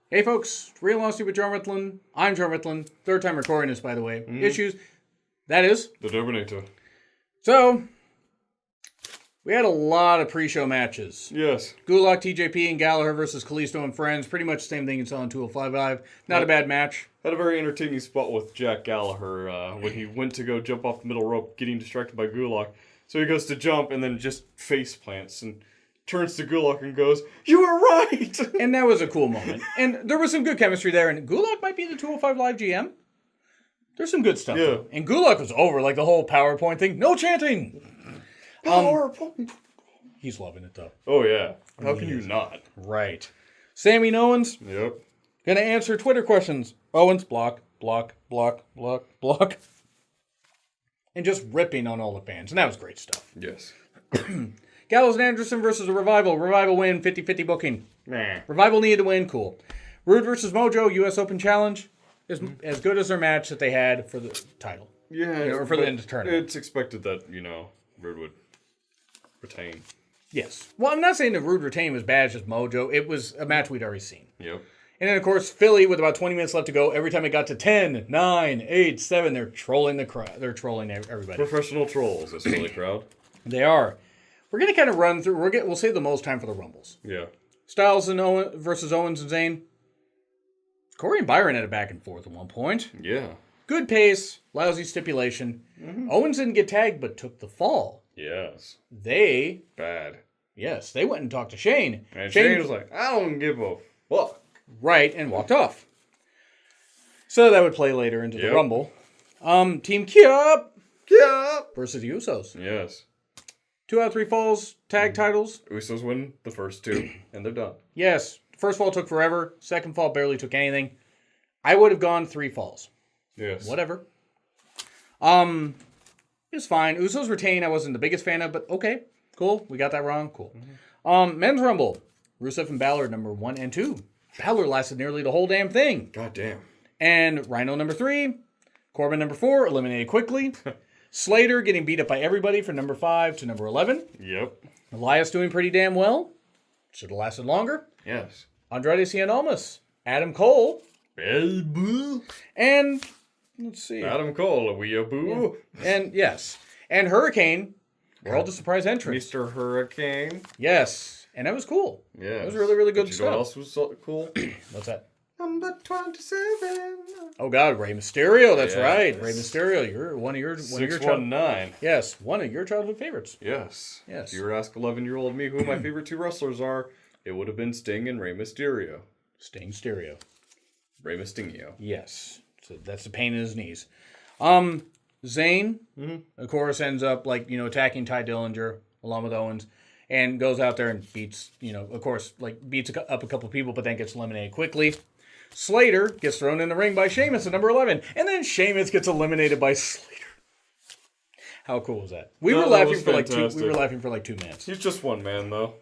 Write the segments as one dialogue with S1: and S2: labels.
S1: Hey folks, Real Honesty with Jonn Ritland. I'm Jonn Ritland. Third time recording this, by the way. Issues. That is.
S2: The Dominator.
S1: So, we had a lot of pre-show matches.
S2: Yes.
S1: Gulak, TJP, and Gallagher versus Kalisto and Friends. Pretty much the same thing you saw on 205 Live. Not a bad match.
S2: Had a very entertaining spot with Jack Gallagher when he went to go jump off the middle rope, getting distracted by Gulak. So he goes to jump and then just face plants and turns to Gulak and goes, "You were right!"
S1: And that was a cool moment. And there was some good chemistry there. And Gulak might be the 205 Live GM. There's some good stuff.
S2: Yeah.
S1: And Gulak was over, like the whole PowerPoint thing. No chanting!
S2: PowerPoint.
S1: He's loving it, though.
S2: Oh, yeah. How can you not?
S1: Right. Sammy Owens,
S2: Yep.
S1: gonna answer Twitter questions. Owens, block, block, block, block, block. And just ripping on all the fans. And that was great stuff.
S2: Yes.
S1: Gallows and Anderson versus the Revival. Revival win, 50-50 booking.
S2: Nah.
S1: Revival needed to win, cool. Rude versus Mojo, U.S. Open Challenge. Is as good as their match that they had for the title.
S2: Yeah.
S1: Or for the end of the tournament.
S2: It's expected that, Rude would retain.
S1: Yes. Well, I'm not saying that Rude retain was bad, it's just Mojo. It was a match we'd already seen.
S2: Yep.
S1: And then, of course, Philly, with about 20 minutes left to go, every time it got to 10, 9, 8, 7, they're trolling the crowd. They're trolling everybody.
S2: Professional trolls, this Philly crowd.
S1: They are. We're going to kind of run through. We'll save the most time for the Rumbles.
S2: Yeah.
S1: Styles and versus Owens and Zayn. Corey and Byron had a back and forth at one point.
S2: Yeah.
S1: Good pace, lousy stipulation. Owens didn't get tagged, but took the fall.
S2: Yes.
S1: They
S2: Bad.
S1: went and talked to Shane.
S2: And Shane was like, "I don't give a fuck."
S1: Right, and walked off. So that would play later into the
S2: Yep.
S1: Rumble. Team Kiop
S2: Yeah.
S1: versus the Usos.
S2: Yes.
S1: 2 out of 3 falls, tag titles.
S2: Usos win the first two, and they're done.
S1: Yes, first fall took forever. Second fall barely took anything. I would have gone 3 falls.
S2: Yes.
S1: Whatever. It was fine. Usos retain, I wasn't the biggest fan of, but okay. Cool. We got that wrong. Cool. Men's Rumble. Rusev and Balor, number 1 and 2. Balor lasted nearly the whole damn thing.
S2: God damn.
S1: And Rhino, number 3. Corbin, number 4, eliminated quickly. Slater getting beat up by everybody from number 5 to number 11.
S2: Yep.
S1: Elias doing pretty damn well. Should have lasted longer.
S2: Yes.
S1: Andrade Cien Almas. Adam Cole.
S2: Baby.
S1: And, let's see.
S2: Adam Cole, a wee boo.
S1: And, yes. And Hurricane. World of Surprise entrance.
S2: Mr. Hurricane.
S1: Yes. And that was cool.
S2: Yeah.
S1: It was really, really good
S2: You know
S1: stuff.
S2: what else was so cool?
S1: What's that?
S2: Number 27.
S1: Oh, God. Rey Mysterio. That's
S2: Yes.
S1: right. Rey Mysterio. You're one of your
S2: 619.
S1: Yes. One of your childhood favorites.
S2: Yes.
S1: Yes.
S2: If you were to ask 11-year-old me who my favorite 2 wrestlers are, it would have been Sting and Rey Mysterio.
S1: Sting Stereo.
S2: Rey Mysterio.
S1: Yes. So that's the pain in his knees. Zayn, of course, ends up attacking Ty Dillinger along with Owens, and goes out there and beats, beats up a couple people, but then gets eliminated quickly. Slater gets thrown in the ring by Sheamus at number 11, and then Sheamus gets eliminated by Slater. How cool was that? We were laughing for like 2 minutes.
S2: He's just one man, though.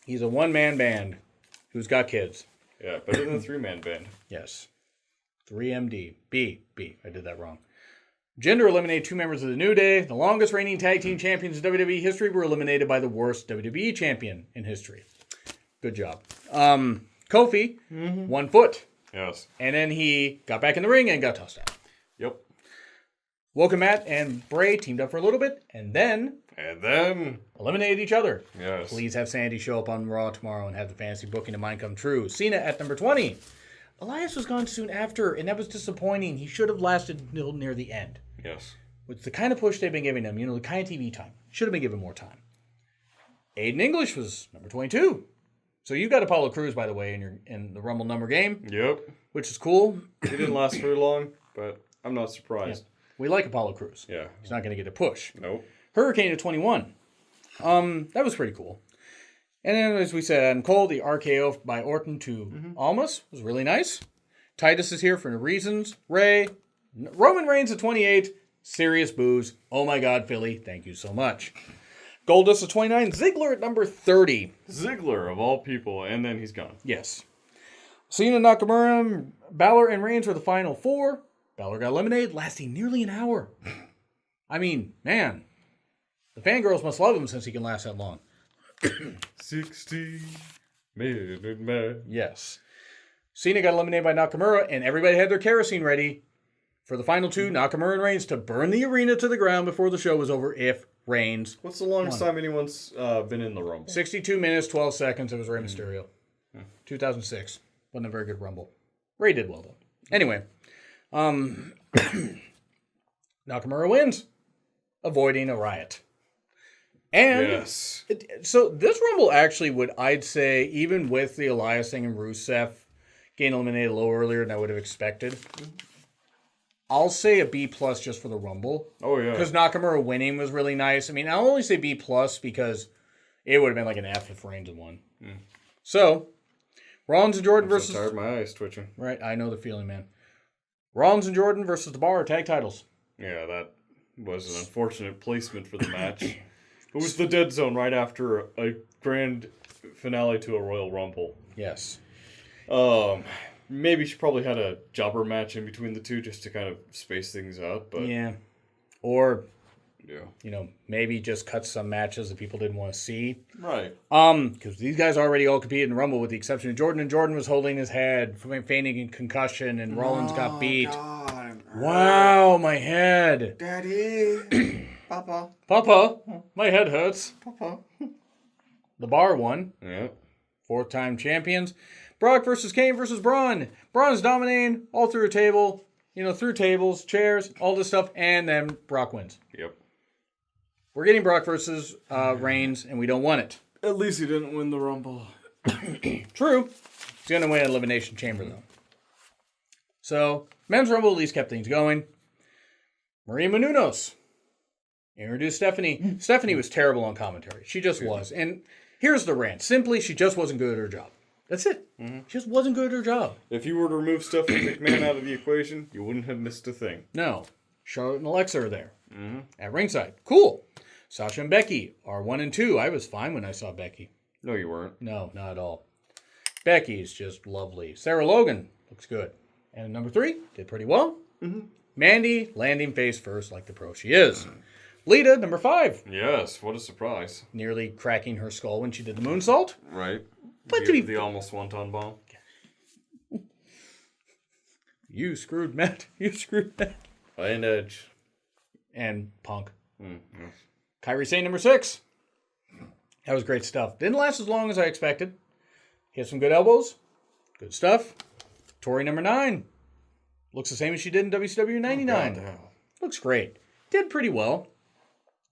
S1: He's a one-man band who's got kids.
S2: Yeah, better than a 3-man band.
S1: Yes. 3MD. B. I did that wrong. Jinder eliminated 2 members of the New Day. The longest reigning tag team champions in WWE history were eliminated by the worst WWE champion in history. Good job. Kofi, 1 foot.
S2: Yes.
S1: And then he got back in the ring and got tossed out.
S2: Yep.
S1: Woken Matt and Bray teamed up for a little bit and then eliminated each other.
S2: Yes.
S1: Please have Sandy show up on Raw tomorrow and have the fantasy booking of mine come true. Cena at number 20. Elias was gone soon after, and that was disappointing. He should have lasted until near the end.
S2: Yes.
S1: With the kind of push they've been giving him, the kind of TV time. Should have been given more time. Aiden English was number 22. So you got Apollo Crews, by the way, in the Rumble number game.
S2: Yep.
S1: Which is cool.
S2: He didn't last very long, but I'm not surprised.
S1: Yeah. We like Apollo Crews.
S2: Yeah.
S1: He's not going to get a push.
S2: Nope.
S1: Hurricane at 21. That was pretty cool. And then, as we said, Adam Cole, the RKO by Orton to Almas was really nice. Titus is here for reasons. Roman Reigns at 28. Serious boos. Oh my God, Philly. Thank you so much. Goldust at 29. Ziggler at number 30.
S2: Ziggler, of all people, and then he's gone.
S1: Yes. Cena, Nakamura, Balor, and Reigns were the final 4. Balor got eliminated, lasting nearly an hour. I mean, man. The fangirls must love him since he can last that long.
S2: 60 minute man.
S1: Yes. Cena got eliminated by Nakamura, and everybody had their kerosene ready for the final two, Nakamura and Reigns, to burn the arena to the ground before the show was over if Reigns
S2: What's the longest time anyone's been in the Rumble?
S1: 62 minutes, 12 seconds. It was Rey Mysterio. 2006. Wasn't a very good Rumble. Ray did well, though. Anyway, Nakamura wins, avoiding a riot. And
S2: Yes.
S1: so this Rumble actually would, I'd say, even with the Elias thing and Rusev getting eliminated a little earlier than I would have expected, I'll say a B plus just for the Rumble.
S2: Oh, yeah.
S1: Because Nakamura winning was really nice. I mean, I'll only say B plus because it would have been like an F if Reigns had won. So, Rollins and Jordan versus...
S2: I'm so tired, my eyes twitching.
S1: Right, I know the feeling, man. Rollins and Jordan versus The Bar, tag titles.
S2: Yeah, that was an unfortunate placement for the match. It was the dead zone right after a grand finale to a Royal Rumble.
S1: Yes.
S2: Maybe she probably had a jobber match in between the two just to kind of space things out, but
S1: Yeah. Or,
S2: yeah.
S1: you know, maybe just cut some matches that people didn't want to see.
S2: Right.
S1: Because these guys already all competed in the Rumble with the exception of Jordan, and Jordan was holding his head, feigning a concussion, and Rollins got beat.
S2: God.
S1: Wow, my head.
S2: Daddy. Papa.
S1: Papa, my head hurts.
S2: Papa.
S1: The Bar won.
S2: Yeah.
S1: 4-time champions. Brock versus Kane versus Braun. Braun's dominating all through a table, through tables, chairs, all this stuff, and then Brock wins.
S2: Yep.
S1: We're getting Brock versus Reigns, and we don't want it.
S2: At least he didn't win the Rumble.
S1: True. He's going to win an Elimination Chamber, though. So, Men's Rumble at least kept things going. Maria Menounos introduced Stephanie. Stephanie was terrible on commentary. She just was. And here's the rant. Simply, she just wasn't good at her job. That's it. She just wasn't good at her job.
S2: If you were to remove Stephanie McMahon out of the equation, you wouldn't have missed a thing.
S1: No. Charlotte and Alexa are there. At ringside. Cool. Sasha and Becky are 1 and 2. I was fine when I saw Becky.
S2: No, you weren't.
S1: No, not at all. Becky's just lovely. Sarah Logan looks good. And number 3 did pretty well. Mandy landing face first like the pro she is. Lita, number 5.
S2: Yes, what a surprise.
S1: Nearly cracking her skull when she did the moonsault.
S2: Right.
S1: But
S2: the almost wonton bomb.
S1: You screwed Matt. You screwed Matt.
S2: And Edge.
S1: And Punk.
S2: Mm-hmm.
S1: Kairi Sane, number 6. That was great stuff. Didn't last as long as I expected. Hit some good elbows. Good stuff. Tori, number 9. Looks the same as she did in WCW 99.
S2: Oh,
S1: Looks great. Did pretty well.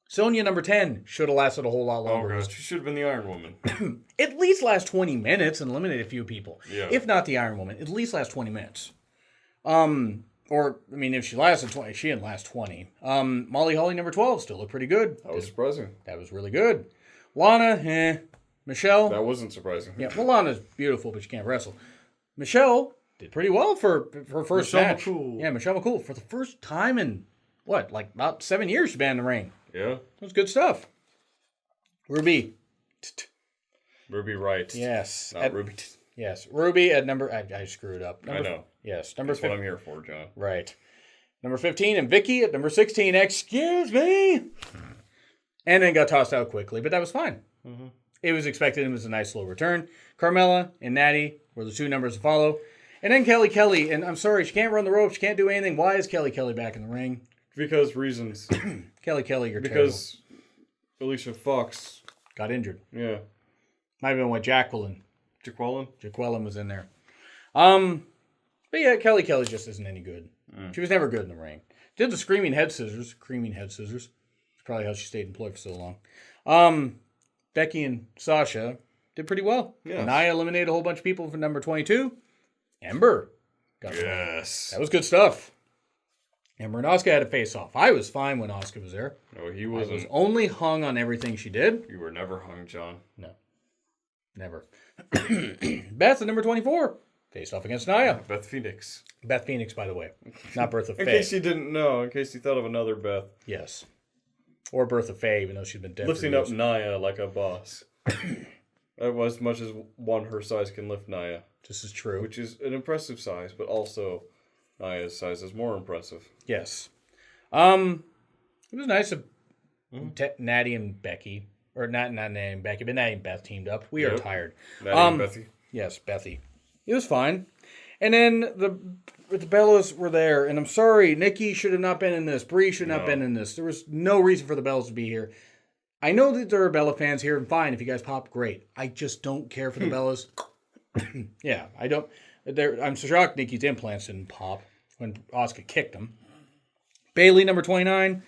S1: Sonya, number 10. Should have lasted a whole lot
S2: oh
S1: longer.
S2: gosh, she should have been the Iron Woman.
S1: At least last 20 minutes and eliminate a few people.
S2: Yeah.
S1: If not the Iron Woman, at least last 20 minutes. If she lasted 20, she didn't last 20. Molly Holly, number 12, still looked pretty good.
S2: That was surprising.
S1: That was really good. Lana, Michelle.
S2: That wasn't surprising.
S1: Yeah, well, Lana's beautiful, but she can't wrestle. Michelle did pretty well for her first
S2: Michelle
S1: match.
S2: McCool.
S1: Yeah, Michelle McCool. For the first time in, about 7 years she's been in the ring.
S2: Yeah.
S1: That was good stuff. Ruby.
S2: Ruby Wright.
S1: Yes.
S2: Not Ruby.
S1: Yes. Ruby at number... I screwed up.
S2: I know.
S1: Yes. Number
S2: That's what I'm here for, John.
S1: Right. Number 15, and Vicky at number 16. Excuse me. And then got tossed out quickly, but that was fine. It was expected. It was a nice little return. Carmella and Natty were the 2 numbers to follow. And then Kelly. And I'm sorry, she can't run the ropes. She can't do anything. Why is Kelly back in the ring?
S2: Because reasons.
S1: Kelly, you're
S2: because Alicia Fox.
S1: got injured.
S2: Yeah.
S1: Might have been what Jacqueline was in there. But yeah, Kelly just isn't any good. She was never good in the ring. Did the creaming head scissors. It's probably how she stayed employed for so long. Becky and Sasha did pretty well.
S2: Yes.
S1: Nia eliminated a whole bunch of people for number 22. Ember got
S2: Yes.
S1: that was good stuff. Ember and Asuka had a face-off. I was fine when Asuka was there.
S2: No, he
S1: I
S2: wasn't.
S1: was only hung on everything she did.
S2: You were never hung, John.
S1: No. Never. Beth at number 24. Faced off against Nia.
S2: Beth Phoenix.
S1: Beth Phoenix, by the way. Not Bertha
S2: In
S1: Faye.
S2: case you didn't know, in case you thought of another Beth.
S1: Yes. Or Bertha Faye, even though she's been dead
S2: Lifting
S1: for
S2: up
S1: years.
S2: Nia like a boss. As much as one her size can lift Nia.
S1: This is true.
S2: Which is an impressive size, but also Nia's size is more impressive.
S1: Yes. It was nice of Natty and Becky. Or not Natty and Becky, but Natty and Beth teamed up. We are tired.
S2: Natty and Bethy.
S1: Yes, Bethy. It was fine. And then the Bellas were there, and I'm sorry, Nikki should have not been in this. Brie should not have been in this. There was no reason for the Bellas to be here. I know that there are Bella fans here, and fine, if you guys pop, great. I just don't care for the Bellas. Yeah, I don't. I'm so shocked Nikki's implants didn't pop when Asuka kicked them. Bailey, number 29.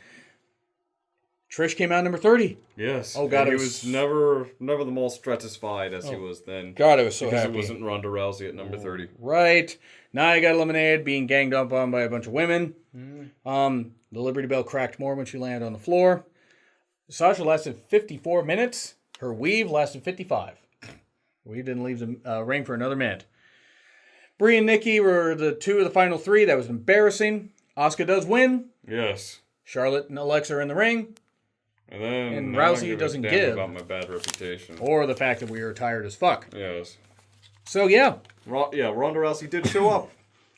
S1: Trish came out number 30.
S2: Yes.
S1: Oh, God.
S2: He was never the most stratified as he was then.
S1: God, I was so
S2: because
S1: happy.
S2: It wasn't Ronda Rousey at number 30.
S1: Right. Nia got eliminated, being ganged up on by a bunch of women. The Liberty Bell cracked more when she landed on the floor. Sasha lasted 54 minutes. Her weave lasted 55. Weave didn't leave the ring for another minute. Brie and Nikki were the two of the final three. That was embarrassing. Asuka does win.
S2: Yes.
S1: Charlotte and Alexa are in the ring.
S2: And
S1: Rousey doesn't give
S2: about my bad reputation.
S1: Or the fact that we were tired as fuck.
S2: Yes.
S1: So, yeah.
S2: Ronda Rousey did show up.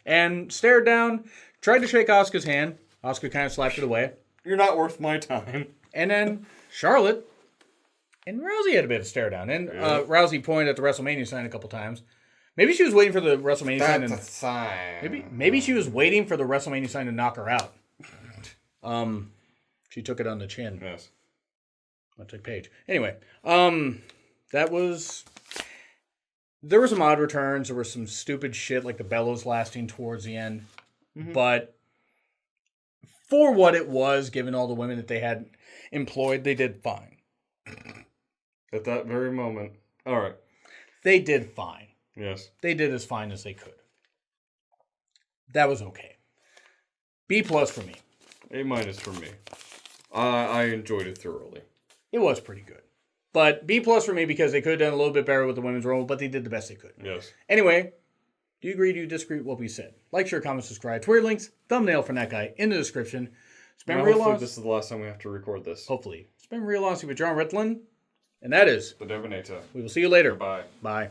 S1: And stared down, tried to shake Asuka's hand. Asuka kind of slapped it away.
S2: You're not worth my time.
S1: And then Charlotte and Rousey had a bit of stare down. And Rousey pointed at the WrestleMania sign a couple times. Maybe she was waiting for the WrestleMania sign.
S2: That's a sign.
S1: Maybe she was waiting for the WrestleMania sign to knock her out. She took it on the chin.
S2: Yes.
S1: I'll take Paige. Anyway, that was... There were some odd returns. There was some stupid shit like the Bellows lasting towards the end. Mm-hmm. But for what it was, given all the women that they had employed, they did fine.
S2: At that very moment. All right.
S1: They did fine.
S2: Yes.
S1: They did as fine as they could. That was okay. B+ for me.
S2: A- for me. I enjoyed it thoroughly.
S1: It was pretty good. But B+ for me because they could have done a little bit better with the women's role, but they did the best they could.
S2: Yes.
S1: Anyway, do you agree? Do you disagree with what we said? Like, share, comment, subscribe. Twitter links, thumbnail from that guy in the description.
S2: Hopefully this is the last time we have to record this.
S1: Hopefully. It's been Real Honesty with Jonn Ritland. And that is
S2: The Devinator.
S1: We will see you later.
S2: Bye.
S1: Bye.